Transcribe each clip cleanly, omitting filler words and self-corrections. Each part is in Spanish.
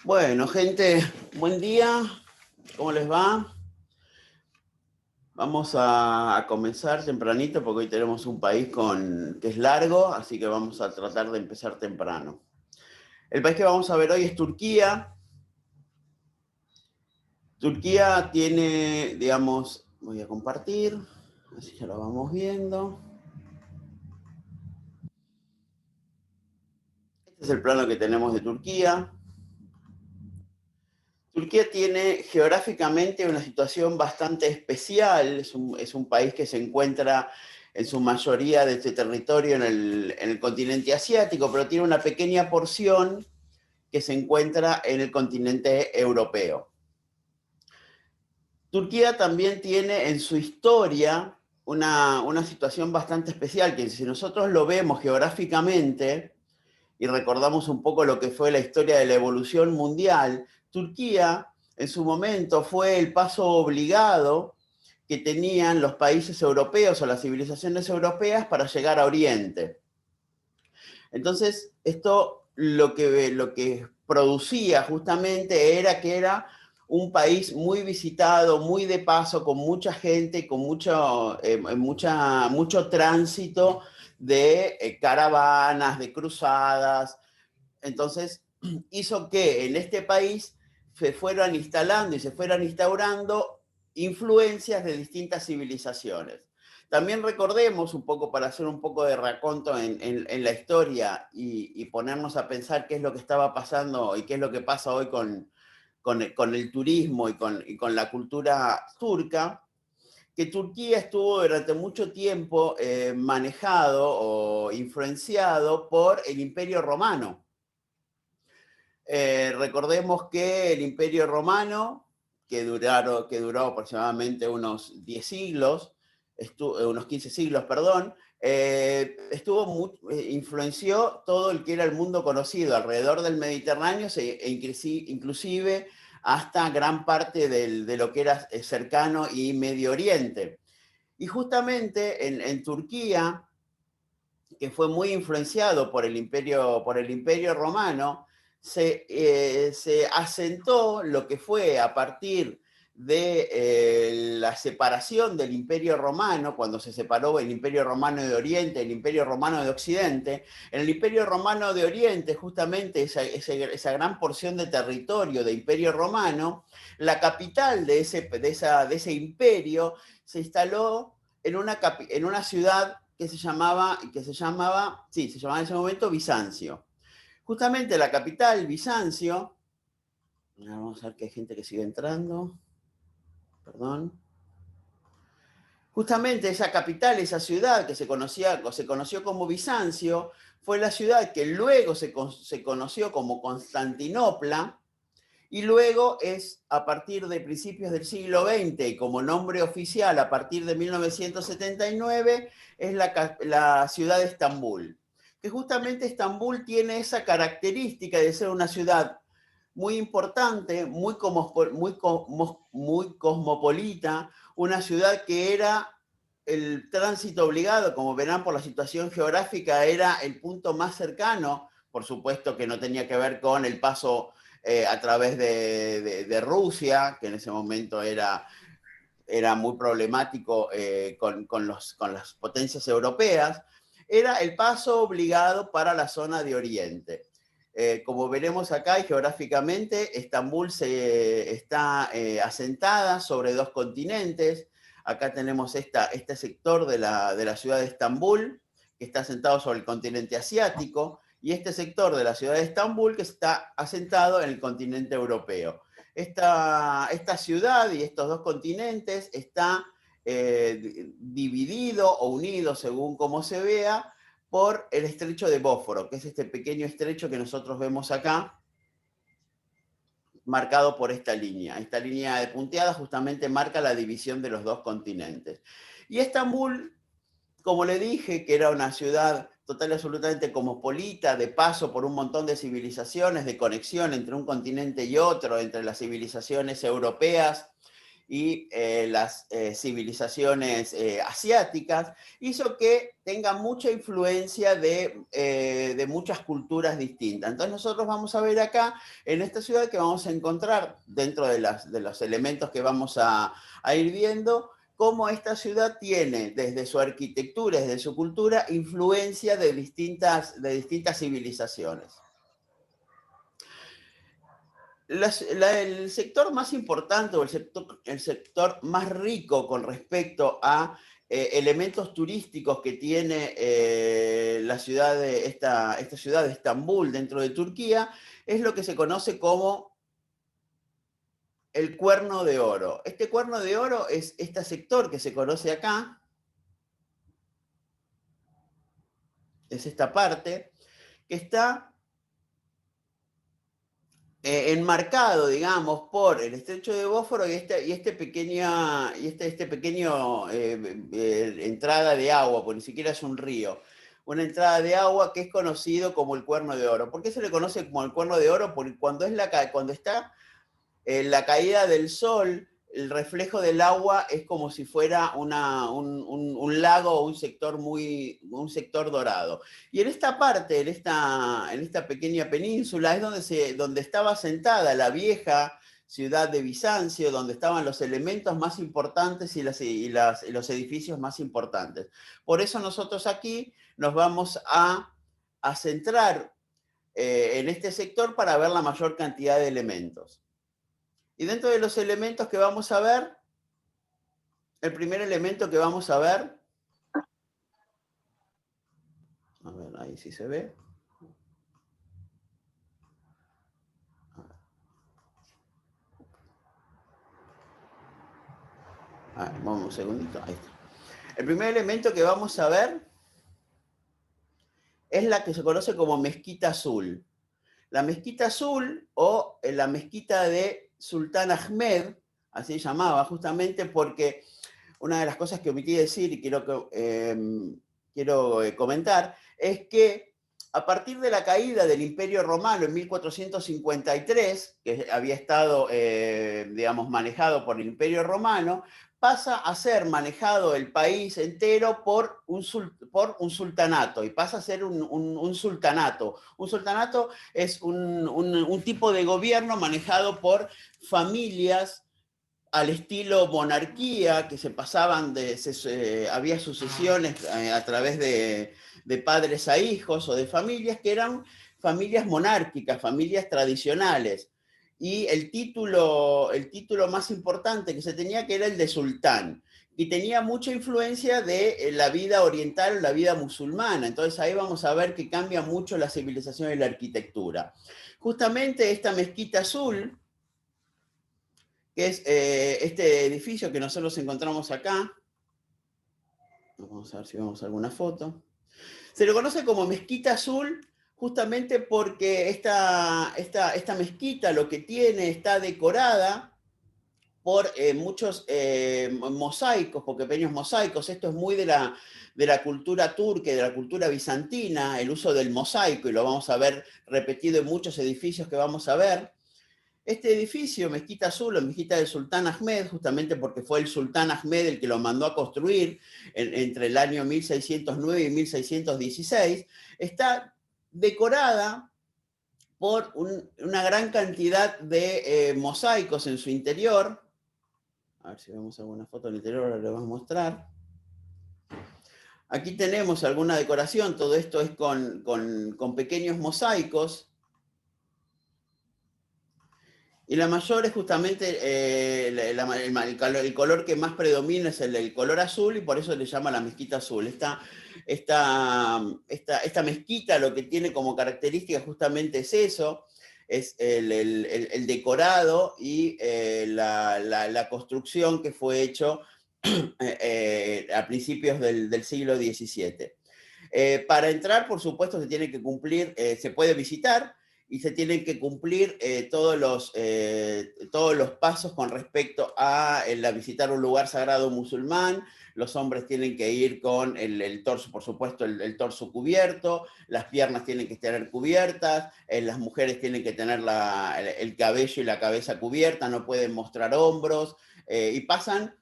Bueno, gente, buen día. ¿Cómo les va? Vamos a comenzar tempranito porque hoy tenemos un país que es largo, así que vamos a tratar de empezar temprano. El país que vamos a ver hoy es Turquía. Turquía tiene, digamos, voy a compartir, así ya lo vamos viendo. Este es el plano que tenemos de Turquía. Turquía tiene geográficamente una situación bastante especial, es un país que se encuentra en su mayoría de este territorio en el continente asiático, pero tiene una pequeña porción que se encuentra en el continente europeo. Turquía también tiene en su historia una situación bastante especial, que si nosotros lo vemos geográficamente y recordamos un poco lo que fue la historia de la evolución mundial, Turquía en su momento fue el paso obligado que tenían los países europeos o las civilizaciones europeas para llegar a Oriente. Entonces, esto lo que producía justamente era que era un país muy visitado, muy de paso, con mucha gente, con mucho tránsito de caravanas, de cruzadas. Entonces, hizo que en este país se fueran instalando y se fueran instaurando influencias de distintas civilizaciones. También recordemos, un poco para hacer un poco de raconto en la historia y ponernos a pensar qué es lo que estaba pasando y qué es lo que pasa hoy con el turismo y con la cultura turca, que Turquía estuvo durante mucho tiempo manejado o influenciado por el Imperio Romano. Recordemos que el Imperio Romano, que duró aproximadamente unos 10 siglos, unos 15 siglos, perdón, influenció todo el que era el mundo conocido alrededor del Mediterráneo inclusive hasta gran parte de lo que era cercano y Medio Oriente. Y justamente en Turquía, que fue muy influenciado por el imperio Romano, se asentó lo que fue a partir de la separación del Imperio Romano, cuando se separó el Imperio Romano de Oriente, el Imperio Romano de Occidente. En el Imperio Romano de Oriente, justamente esa gran porción de territorio de Imperio Romano, la capital de ese imperio se instaló en una ciudad se llamaba en ese momento Bizancio. Justamente la capital, Bizancio, vamos a ver que hay gente que sigue entrando, perdón. Justamente esa capital, esa ciudad que se conoció como Bizancio, fue la ciudad que luego se conoció como Constantinopla, y luego es a partir de principios del siglo XX, y como nombre oficial a partir de 1979, es la ciudad de Estambul. Que justamente Estambul tiene esa característica de ser una ciudad muy importante, muy cosmopolita, una ciudad que era el tránsito obligado, como verán por la situación geográfica, era el punto más cercano, por supuesto que no tenía que ver con el paso a través de Rusia, que en ese momento era muy problemático con las potencias europeas, era el paso obligado para la zona de Oriente. Como veremos acá y geográficamente, Estambul está asentada sobre dos continentes. Acá tenemos este sector de la ciudad de Estambul, que está asentado sobre el continente asiático, y este sector de la ciudad de Estambul, que está asentado en el continente europeo. Esta ciudad y estos dos continentes está dividido o unido, según cómo se vea, por el estrecho de Bósforo, que es este pequeño estrecho que nosotros vemos acá, marcado por esta línea. Esta línea de punteada justamente marca la división de los dos continentes. Y Estambul, como le dije, que era una ciudad total y absolutamente cosmopolita, de paso por un montón de civilizaciones, de conexión entre un continente y otro, entre las civilizaciones europeas y las civilizaciones asiáticas, hizo que tenga mucha influencia de muchas culturas distintas. Entonces nosotros vamos a ver acá, en esta ciudad, que vamos a encontrar, dentro de los elementos que vamos a ir viendo, cómo esta ciudad tiene, desde su arquitectura, desde su cultura, influencia de distintas civilizaciones. El sector más importante o el sector más rico con respecto a elementos turísticos que tiene la ciudad esta ciudad de Estambul dentro de Turquía es lo que se conoce como el Cuerno de Oro. Este Cuerno de Oro es este sector que se conoce acá, es esta parte, que está enmarcado, digamos, por el estrecho de Bósforo y este pequeño entrada de agua, porque ni siquiera es un río, una entrada de agua que es conocido como el Cuerno de Oro. ¿Por qué se le conoce como el Cuerno de Oro? Porque cuando está la caída del sol, el reflejo del agua es como si fuera un lago o un sector dorado. Y en esta parte, en esta pequeña península, es donde estaba sentada la vieja ciudad de Bizancio, donde estaban los elementos más importantes y los edificios más importantes. Por eso nosotros aquí nos vamos a centrar en este sector para ver la mayor cantidad de elementos. Y dentro de los elementos que vamos a ver, el primer elemento que vamos a ver, a ver, ahí sí se ve. A ver, vamos un segundito, ahí está. El primer elemento que vamos a ver es la que se conoce como Mezquita Azul. La Mezquita Azul, o la Mezquita de Sultán Ahmed, así se llamaba, justamente porque una de las cosas que omití decir y quiero comentar es que a partir de la caída del Imperio Romano en 1453, que había estado, digamos, manejado por el Imperio Romano, pasa a ser manejado el país entero por un sultanato, y pasa a ser un sultanato. Un sultanato es un tipo de gobierno manejado por familias al estilo monarquía, que se pasaban había sucesiones a través de padres a hijos o de familias que eran familias monárquicas, familias tradicionales. Y el título más importante que se tenía, que era el de sultán, y tenía mucha influencia de la vida oriental, la vida musulmana. Entonces ahí vamos a ver que cambia mucho la civilización y la arquitectura. Justamente esta mezquita azul, que es este edificio que nosotros encontramos acá. Vamos a ver si vemos alguna foto. Se le conoce como Mezquita Azul justamente porque esta mezquita lo que tiene, está decorada por muchos mosaicos, por pequeños mosaicos. Esto es muy de la cultura turca y de la cultura bizantina, el uso del mosaico, y lo vamos a ver repetido en muchos edificios que vamos a ver. Este edificio, Mezquita Azul o Mezquita del Sultán Ahmed, justamente porque fue el Sultán Ahmed el que lo mandó a construir entre el año 1609 y 1616, está decorada por una gran cantidad de mosaicos en su interior. A ver si vemos alguna foto del interior, ahora le vamos a mostrar. Aquí tenemos alguna decoración, todo esto es con pequeños mosaicos. Y la mayor es justamente el color que más predomina es el color azul, y por eso le llama la mezquita azul. Esta mezquita lo que tiene como característica justamente es eso, es el decorado y la construcción que fue hecho a principios del siglo XVII. Para entrar, por supuesto, se tiene que cumplir, se puede visitar, y se tienen que cumplir todos los pasos con respecto a visitar un lugar sagrado musulmán. Los hombres tienen que ir con el torso, por supuesto, el torso cubierto, las piernas tienen que estar cubiertas, las mujeres tienen que tener el cabello y la cabeza cubierta, no pueden mostrar hombros, y pasan,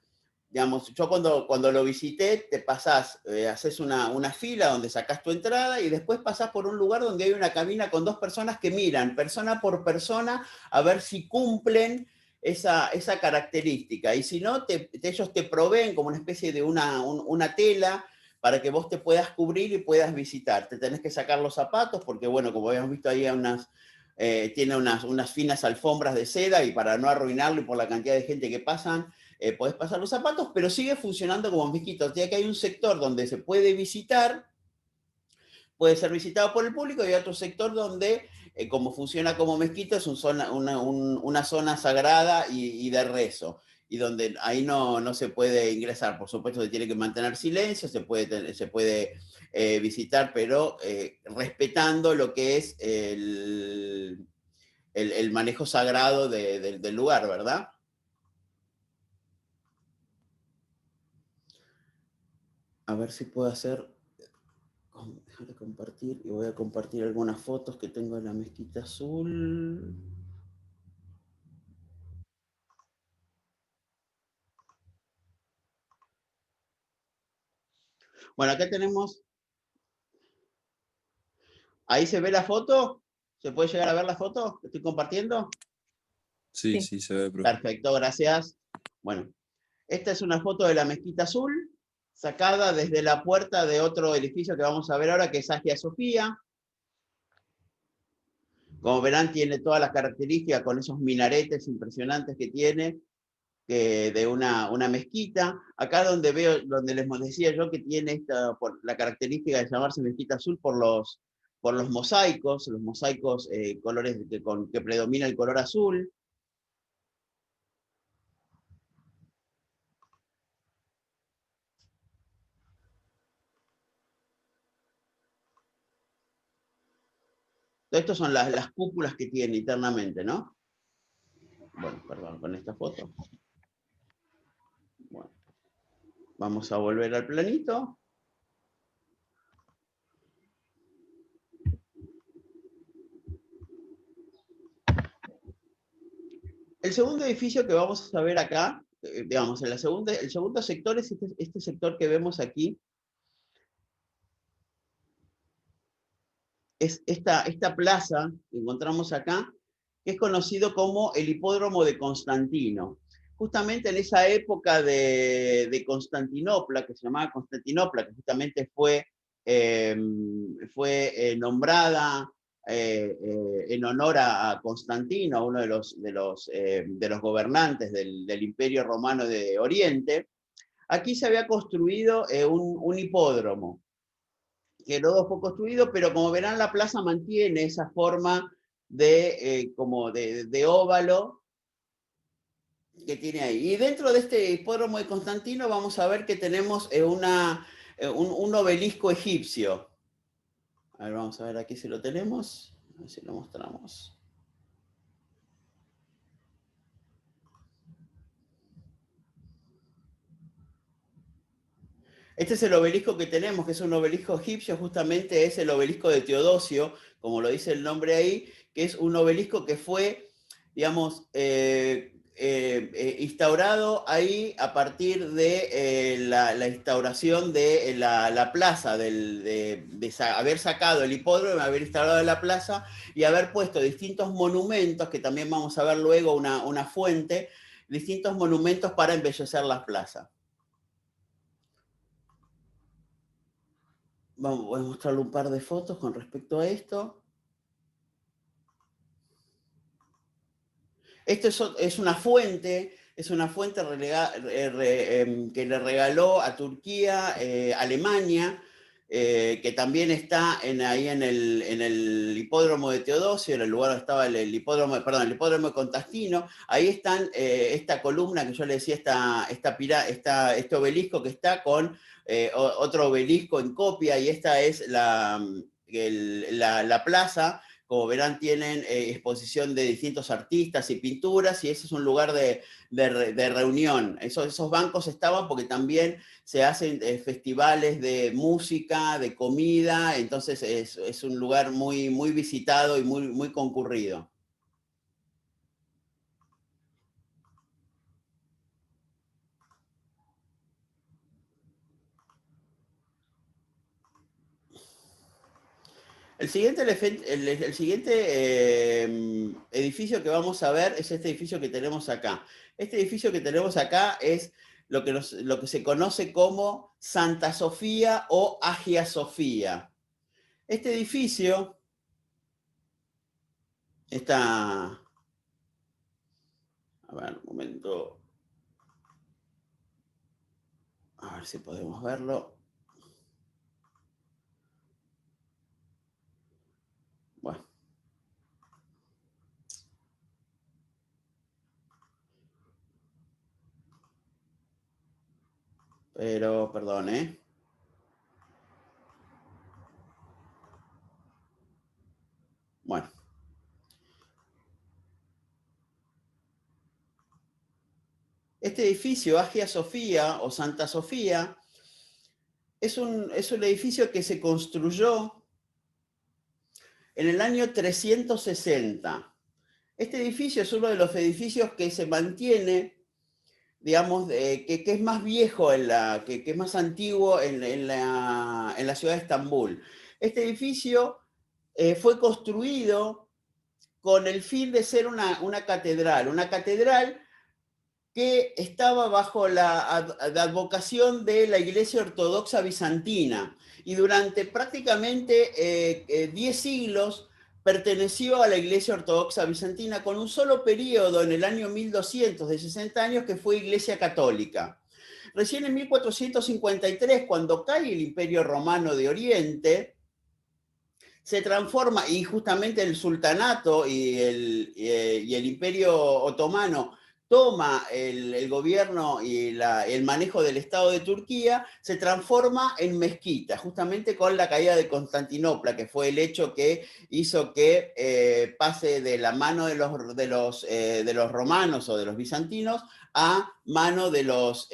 digamos, yo cuando lo visité, te pasás, haces una fila donde sacás tu entrada y después pasás por un lugar donde hay una cabina con 2 personas que miran, persona por persona, a ver si cumplen esa característica. Y si no, ellos te proveen como una especie de una tela para que vos te puedas cubrir y puedas visitar. Te tenés que sacar los zapatos porque, bueno, como habíamos visto ahí, tiene unas finas alfombras de seda y para no arruinarlo y por la cantidad de gente que pasan, podés pasar los zapatos, pero sigue funcionando como mezquita. O sea que hay un sector donde se puede visitar, puede ser visitado por el público, y otro sector donde, como funciona como mezquita, es una zona sagrada y de rezo, y donde ahí no se puede ingresar. Por supuesto, se tiene que mantener silencio, se puede visitar, pero respetando lo que es el manejo sagrado del lugar, ¿verdad? A ver si puedo hacer... Déjame compartir, y voy a compartir algunas fotos que tengo de la mezquita azul. Bueno, acá tenemos... ¿Ahí se ve la foto? ¿Se puede llegar a ver la foto que estoy compartiendo? Sí, sí, se ve, profe. Perfecto, gracias. Bueno, esta es una foto de la mezquita azul, sacada desde la puerta de otro edificio que vamos a ver ahora, que es Hagia Sofía. Como verán, tiene todas las características con esos minaretes impresionantes que tiene, de una mezquita. Acá donde les decía yo que tiene la característica de llamarse mezquita azul por los mosaicos, colores que predomina el color azul. Estas son las cúpulas que tiene internamente, ¿no? Bueno, perdón, con esta foto. Bueno, vamos a volver al planito. El segundo edificio que vamos a ver acá, digamos, el segundo sector es este sector que vemos aquí. Es esta plaza que encontramos acá, que es conocido como el Hipódromo de Constantino. Justamente en esa época de Constantinopla, que se llamaba Constantinopla, que justamente fue nombrada en honor a Constantino, uno de los gobernantes del Imperio Romano de Oriente. Aquí se había construido un hipódromo, que luego fue construido, pero como verán, la plaza mantiene esa forma como de óvalo que tiene ahí. Y dentro de este hipódromo de Constantino vamos a ver que tenemos un obelisco egipcio. A ver, vamos a ver aquí si lo tenemos, a ver si lo mostramos. Este es el obelisco que tenemos, que es un obelisco egipcio, justamente es el obelisco de Teodosio, como lo dice el nombre ahí, que es un obelisco que fue, digamos, instaurado ahí a partir de la instauración de la plaza, de haber sacado el hipódromo, haber instalado la plaza y haber puesto distintos monumentos, que también vamos a ver luego una fuente, distintos monumentos para embellecer la plaza. Voy a mostrarle un par de fotos con respecto a esto. Esto es una fuente que le regaló a Turquía, Alemania, que también está ahí en el hipódromo de Teodosio, en el lugar donde estaba el hipódromo de Constantino. Ahí están esta columna que yo le decía, este obelisco que está con otro obelisco en copia, y esta es la plaza como verán, tienen exposición de distintos artistas y pinturas, y ese es un lugar de reunión. Esos bancos estaban porque también se hacen festivales de música, de comida, entonces es un lugar muy, muy visitado y muy, muy concurrido. El siguiente edificio que vamos a ver es este edificio que tenemos acá. Este edificio que tenemos acá es lo que se conoce como Santa Sofía o Hagia Sofía. Este edificio está... A ver, un momento. A ver si podemos verlo. Bueno. Pero, perdón, ¿eh? Bueno. Este edificio, Hagia Sofía o Santa Sofía, es un edificio que se construyó en el año 360. Este edificio es uno de los edificios que se mantiene, digamos, que es más viejo, que es más antiguo en la ciudad de Estambul. Este edificio fue construido con el fin de ser una catedral que estaba bajo la advocación de la Iglesia Ortodoxa Bizantina y durante prácticamente 10 siglos perteneció a la Iglesia Ortodoxa Bizantina con un solo periodo en el año 1200 de 60 años que fue Iglesia Católica. Recién en 1453, cuando cae el Imperio Romano de Oriente, se transforma, y justamente el sultanato y el Imperio Otomano toma el gobierno y el manejo del Estado de Turquía, se transforma en mezquita, justamente con la caída de Constantinopla, que fue el hecho que hizo que pase de la mano de los romanos o de los bizantinos a mano de los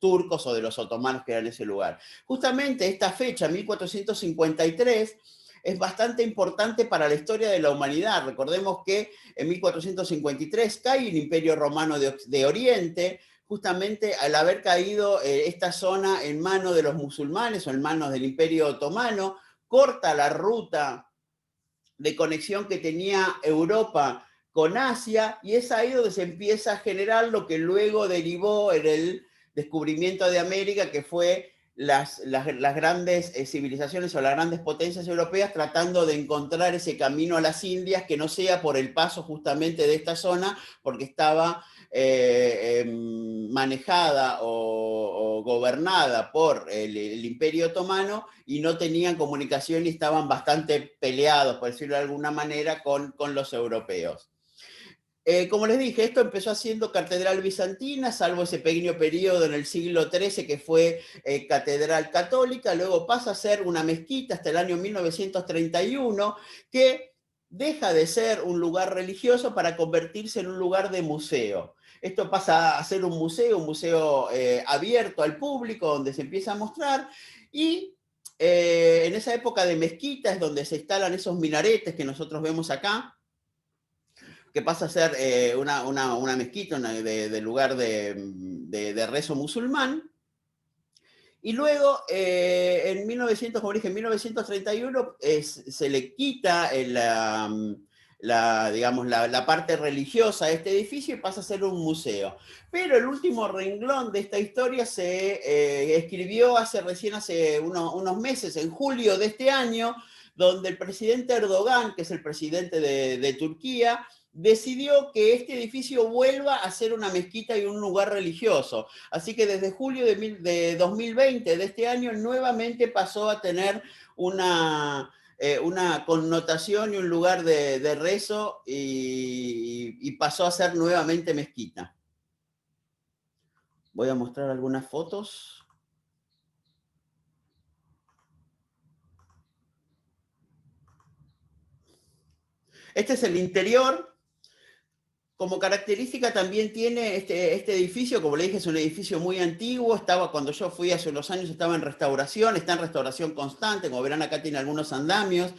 turcos o de los otomanos que eran ese lugar. Justamente esta fecha, 1453, es bastante importante para la historia de la humanidad. Recordemos que en 1453 cae el Imperio Romano de Oriente, justamente al haber caído esta zona en manos de los musulmanes o en manos del Imperio Otomano, corta la ruta de conexión que tenía Europa con Asia, y es ahí donde se empieza a generar lo que luego derivó en el descubrimiento de América, que fue las grandes civilizaciones o las grandes potencias europeas tratando de encontrar ese camino a las Indias que no sea por el paso justamente de esta zona, porque estaba manejada o gobernada por el Imperio Otomano y no tenían comunicación y estaban bastante peleados, por decirlo de alguna manera, con los europeos. Como les dije, esto empezó siendo catedral bizantina, salvo ese pequeño periodo en el siglo XIII que fue catedral católica, luego pasa a ser una mezquita hasta el año 1931, que deja de ser un lugar religioso para convertirse en un lugar de museo. Esto pasa a ser un museo abierto al público, donde se empieza a mostrar, y en esa época de mezquita es donde se instalan esos minaretes que nosotros vemos acá, que pasa a ser una mezquita de lugar de rezo musulmán. Y luego, en 1900, como dije, en 1931 se le quita digamos, la parte religiosa de este edificio y pasa a ser un museo. Pero el último renglón de esta historia se escribió recién hace unos meses, en julio de este año, donde el presidente Erdogan, que es el presidente de Turquía, decidió que este edificio vuelva a ser una mezquita y un lugar religioso. Así que desde julio de 2020, de este año, nuevamente pasó a tener una connotación y un lugar de rezo y pasó a ser nuevamente mezquita. Voy a mostrar algunas fotos. Este es el interior. Como característica también tiene este edificio, como le dije, es un edificio muy antiguo, cuando yo fui hace unos años estaba en restauración, está en restauración constante, como verán acá tiene algunos andamios,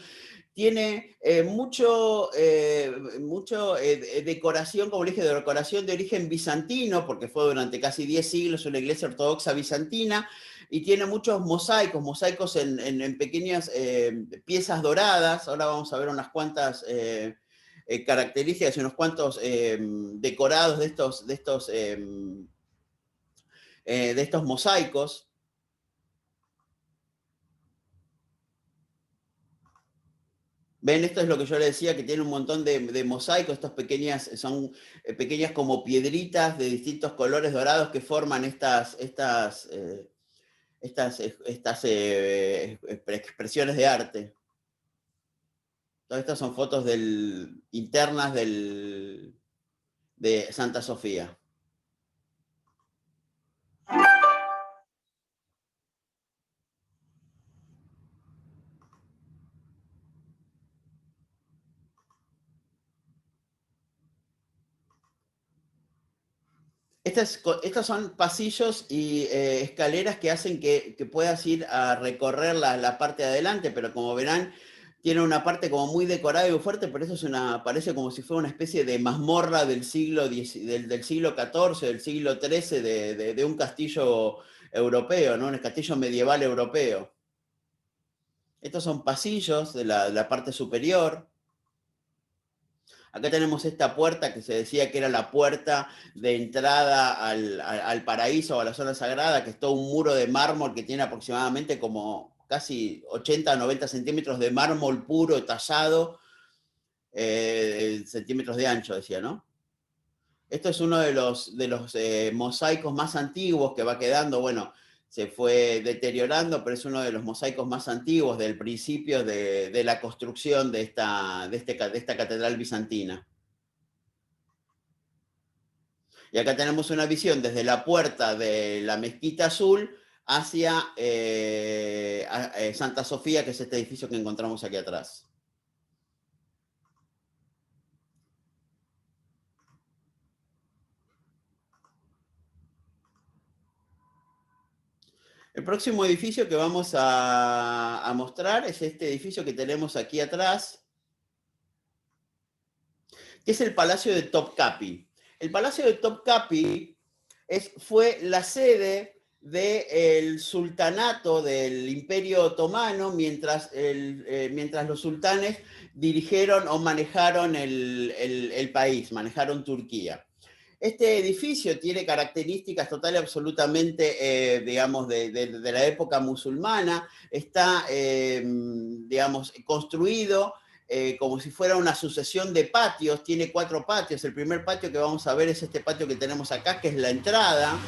tiene mucho decoración, como le dije, de decoración de origen bizantino, porque fue durante casi 10 siglos una iglesia ortodoxa bizantina, y tiene muchos mosaicos en pequeñas piezas doradas. Ahora vamos a ver unas cuantas características y unos cuantos decorados de estos mosaicos. Ven, esto es lo que yo le decía, que tiene un montón de mosaicos, son pequeñas como piedritas de distintos colores dorados que forman estas expresiones de arte. Todas estas son fotos internas de Santa Sofía. Estos son pasillos y escaleras que hacen que puedas ir a recorrer la parte de adelante, pero como verán, tiene una parte como muy decorada y muy fuerte, pero eso parece como si fuera una especie de mazmorra del siglo XIV, del siglo XIII, de un castillo europeo, ¿no? Un castillo medieval europeo. Estos son pasillos de la parte superior. Acá tenemos esta puerta que se decía que era la puerta de entrada al paraíso o a la zona sagrada, que es todo un muro de mármol que tiene aproximadamente como casi 80 o 90 centímetros de mármol puro, tallado, centímetros de ancho, decía, ¿no? Esto es uno de los mosaicos más antiguos que va quedando. Bueno, se fue deteriorando, pero es uno de los mosaicos más antiguos del principio de la construcción de esta catedral bizantina. Y acá tenemos una visión desde la puerta de la Mezquita Azul hacia Santa Sofía, que es este edificio que encontramos aquí atrás. El próximo edificio que vamos a mostrar es este edificio que tenemos aquí atrás, que es el Palacio de Topkapi. El Palacio de Topkapi fue la sede del sultanato del Imperio Otomano mientras los sultanes dirigieron o manejaron el país, manejaron Turquía. Este edificio tiene características total y absolutamente, digamos, de la época musulmana. Está, digamos, construido como si fuera una sucesión de patios. Tiene 4 patios. El primer patio que vamos a ver es este patio que tenemos acá, que es la entrada.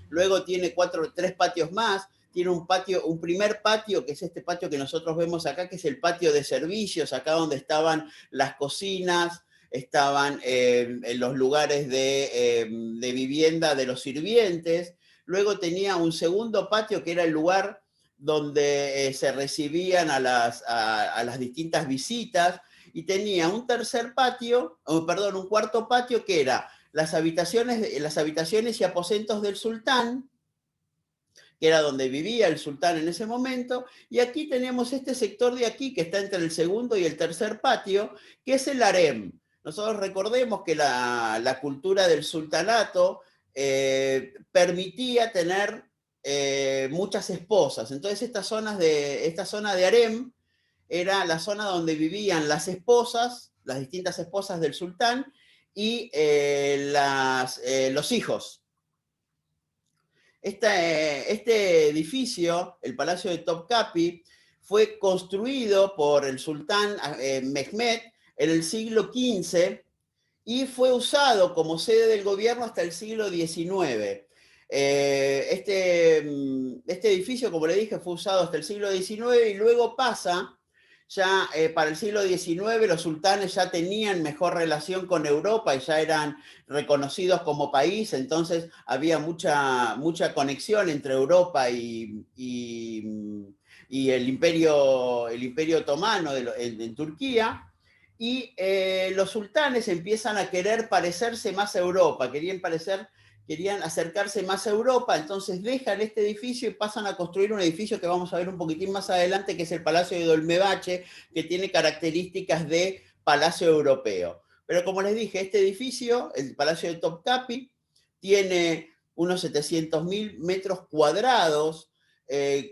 Luego tiene 3 patios más. Tiene un primer patio, que es este patio que nosotros vemos acá, que es el patio de servicios, acá donde estaban las cocinas, estaban los lugares de vivienda de los sirvientes. Luego tenía un segundo patio que era el lugar donde se recibían a las distintas visitas, y tenía un cuarto patio que era las habitaciones y aposentos del sultán, que era donde vivía el sultán en ese momento. Y aquí tenemos este sector de aquí, que está entre el segundo y el tercer patio, que es el harem. Nosotros recordemos que la cultura del sultanato permitía tener muchas esposas. Entonces esta zona de harem era la zona donde vivían las esposas, las distintas esposas del sultán, y los hijos. Este edificio, el Palacio de Topkapi, fue construido por el sultán Mehmed en el siglo XV y fue usado como sede del gobierno hasta el siglo XIX. Este edificio, como le dije, fue usado hasta el siglo XIX y luego pasa. Ya para el siglo XIX los sultanes ya tenían mejor relación con Europa y ya eran reconocidos como país, entonces había mucha conexión entre Europa y el Imperio Otomano en Turquía. y los sultanes empiezan a querer parecerse más a Europa, querían acercarse más a Europa, entonces dejan este edificio y pasan a construir un edificio que vamos a ver un poquitín más adelante, que es el Palacio de Dolmebache, que tiene características de palacio europeo. Pero como les dije, este edificio, el Palacio de Topkapi, tiene unos 700.000 metros cuadrados,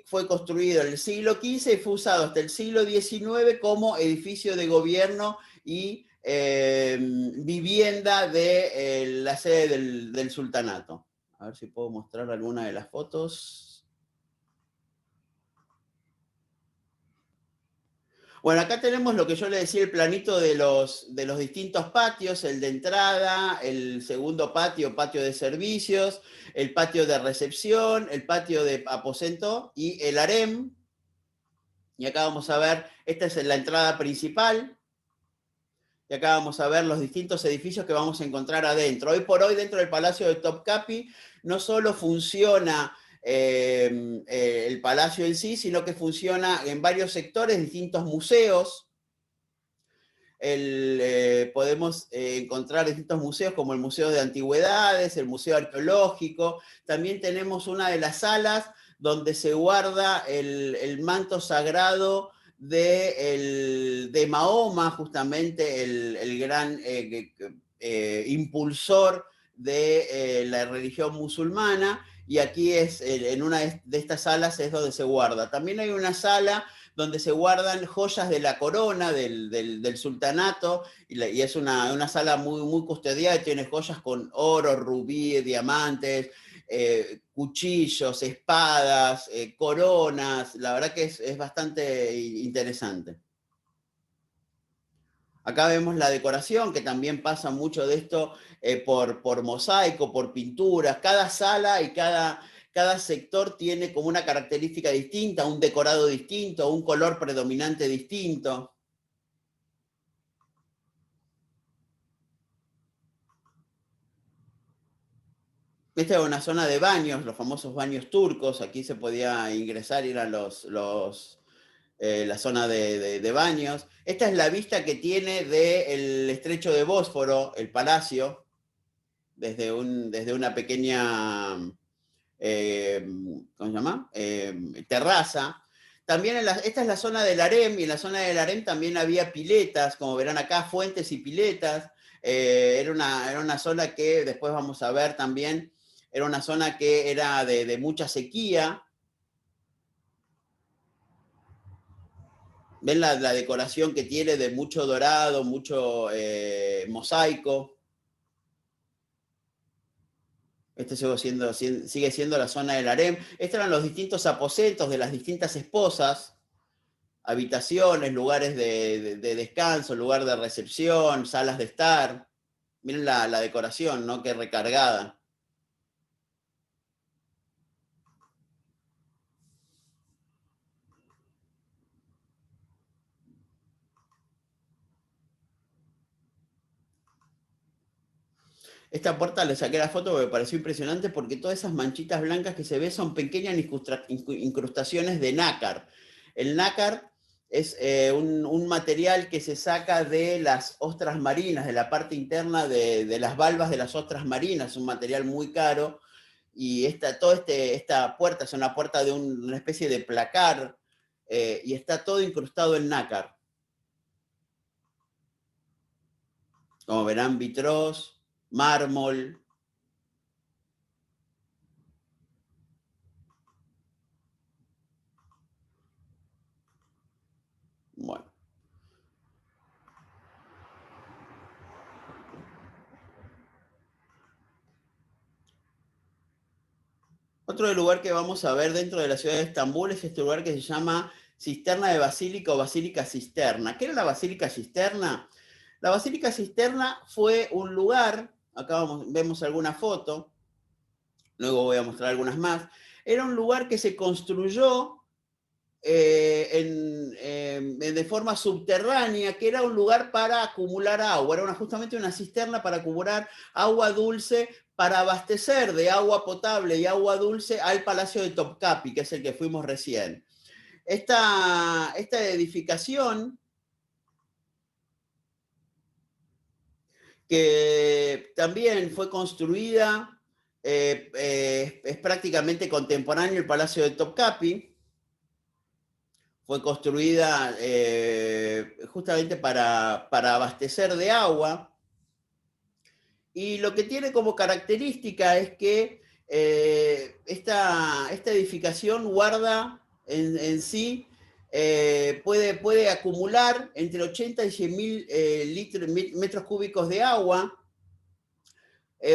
fue construido en el siglo XV y fue usado hasta el siglo XIX como edificio de gobierno y vivienda de la sede del sultanato. A ver si puedo mostrar alguna de las fotos. Bueno, acá tenemos lo que yo le decía, el planito de los distintos patios, el de entrada, el segundo patio, patio de servicios, el patio de recepción, el patio de aposento y el harem. Y acá vamos a ver, esta es la entrada principal. Y acá vamos a ver los distintos edificios que vamos a encontrar adentro. Hoy por hoy, dentro del Palacio de Topkapi, no solo funciona el palacio en sí, sino que funciona en varios sectores, distintos museos. Podemos encontrar distintos museos como el Museo de Antigüedades, el Museo Arqueológico. También tenemos una de las salas donde se guarda el manto sagrado de Mahoma, justamente el gran impulsor de la religión musulmana, y aquí en una de estas salas es donde se guarda. También hay una sala donde se guardan joyas de la corona del sultanato, y es una sala muy, muy custodiada, tiene joyas con oro, rubí, diamantes, cuchillos, espadas, coronas. La verdad que es bastante interesante. Acá vemos la decoración, que también pasa mucho de esto por mosaico, por pinturas. Cada sala y cada sector tiene como una característica distinta, un decorado distinto, un color predominante distinto. Esta es una zona de baños, los famosos baños turcos. Aquí se podía ingresar, ir a la zona de baños. Esta es la vista que tiene del estrecho de Bósforo, el palacio, desde una pequeña, ¿cómo se llama? Terraza. También esta es la zona del harem, y en la zona del harem también había piletas, como verán acá, fuentes y piletas. Era una zona que después vamos a ver también, era una zona que era de mucha sequía. Ven la decoración que tiene de mucho dorado, mucho mosaico. Este sigue siendo la zona del harem. Estos eran los distintos aposentos de las distintas esposas, habitaciones, lugares de descanso, lugar de recepción, salas de estar. Miren la decoración, ¿no? Qué recargada. Esta puerta le saqué la foto porque me pareció impresionante, porque todas esas manchitas blancas que se ven son pequeñas incrustaciones de nácar. El nácar es un material que se saca de las ostras marinas, de la parte interna de las valvas de las ostras marinas. Es un material muy caro, y esta puerta es una puerta de una especie de placar, y está todo incrustado en nácar. Como verán, vitrós, mármol. Bueno. Otro lugar que vamos a ver dentro de la ciudad de Estambul es este lugar que se llama Cisterna de Basílica o Basílica Cisterna. ¿Qué era la Basílica Cisterna? La Basílica Cisterna fue un lugar, acá vemos alguna foto, luego voy a mostrar algunas más. Era un lugar que se construyó de forma subterránea, que era un lugar para acumular agua, era justamente una cisterna para acumular agua dulce, para abastecer de agua potable y agua dulce al Palacio de Topkapi, que es el que fuimos recién. Esta edificación que también fue construida, es prácticamente contemporáneo el Palacio de Topkapi. Fue construida justamente para abastecer de agua. Y lo que tiene como característica es que esta edificación guarda en sí, puede acumular entre 80 y 100.000 metros cúbicos de agua.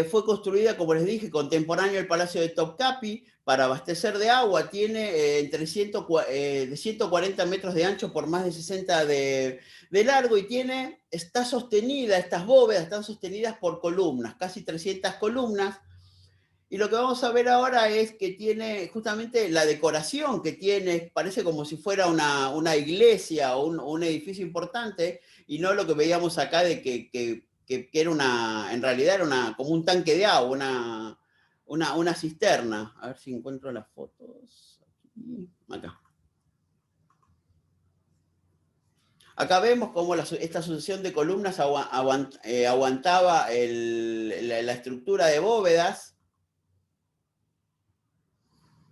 Fue construida, como les dije, contemporáneo al Palacio de Topkapi, para abastecer de agua. Tiene de 140 metros de ancho por más de 60 de largo, y está sostenida, estas bóvedas están sostenidas por columnas, casi 300 columnas. Y lo que vamos a ver ahora es que tiene justamente la decoración que tiene, parece como si fuera una iglesia o un edificio importante, y no lo que veíamos acá de que era en realidad era como un tanque de agua, una cisterna. A ver si encuentro las fotos. Acá. Acá vemos cómo esta sucesión de columnas aguantaba la estructura de bóvedas.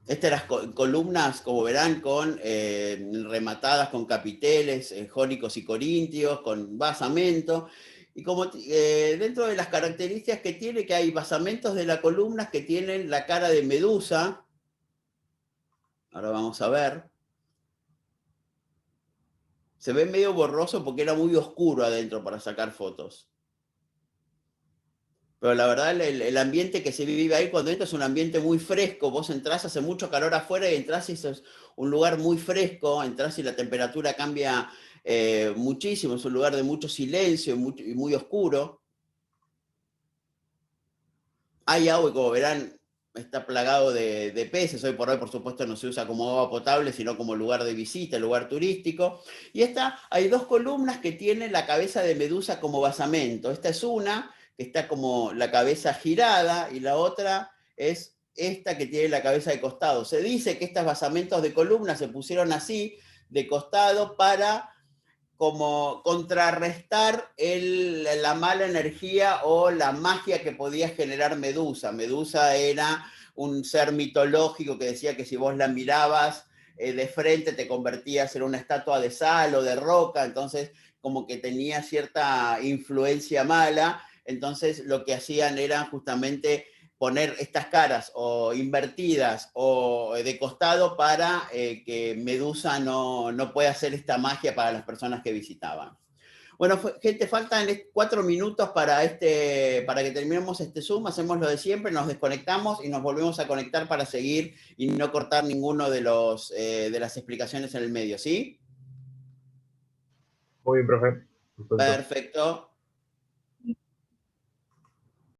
Estas columnas, como verán, rematadas con capiteles jónicos y corintios, con basamento. Y como dentro de las características que tiene, que hay basamentos de las columnas que tienen la cara de Medusa. Ahora vamos a ver. Se ve medio borroso porque era muy oscuro adentro para sacar fotos. Pero la verdad, el ambiente que se vive ahí cuando entras es un ambiente muy fresco. Vos entrás, hace mucho calor afuera, y entrás y es un lugar muy fresco. Entrás y la temperatura cambia muchísimo. Es un lugar de mucho silencio y muy oscuro. Hay agua y, como verán, está plagado de peces. Hoy por hoy, por supuesto, no se usa como agua potable, sino como lugar de visita, lugar turístico. Y hay dos columnas que tienen la cabeza de Medusa como basamento. Esta es una, que está como la cabeza girada, y la otra es esta que tiene la cabeza de costado. Se dice que estos basamentos de columnas se pusieron así, de costado, para como contrarrestar la mala energía o la magia que podía generar Medusa. Medusa era un ser mitológico que decía que si vos la mirabas de frente te convertías en una estatua de sal o de roca. Entonces como que tenía cierta influencia mala. Entonces lo que hacían era justamente poner estas caras o invertidas o de costado para que Medusa no pueda hacer esta magia para las personas que visitaban. Bueno, gente, faltan 4 minutos para que terminemos este Zoom. Hacemos lo de siempre, nos desconectamos y nos volvemos a conectar para seguir y no cortar ninguno de las explicaciones en el medio, ¿sí? Muy bien, profe. Perfecto.